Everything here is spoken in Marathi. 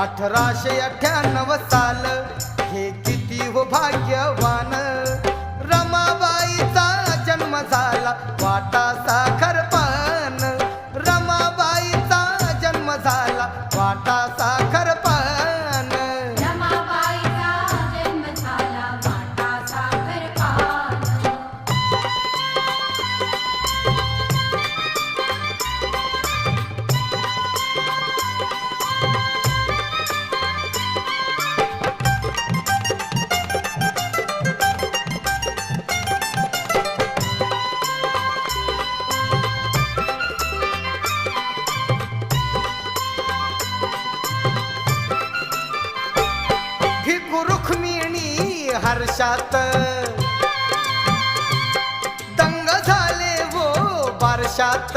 1898 साल हे किती हो भाग्यवान, रमाबाईचा जन्म झाला वाटा साखरपान, रमाबाईचा जन्म झाला वाटा साखरपान. रमाबाईचा जन्म झाला वाटा साखरपान. भिकू रुक्मिणी हर्षात दंग झाले वो बारशात.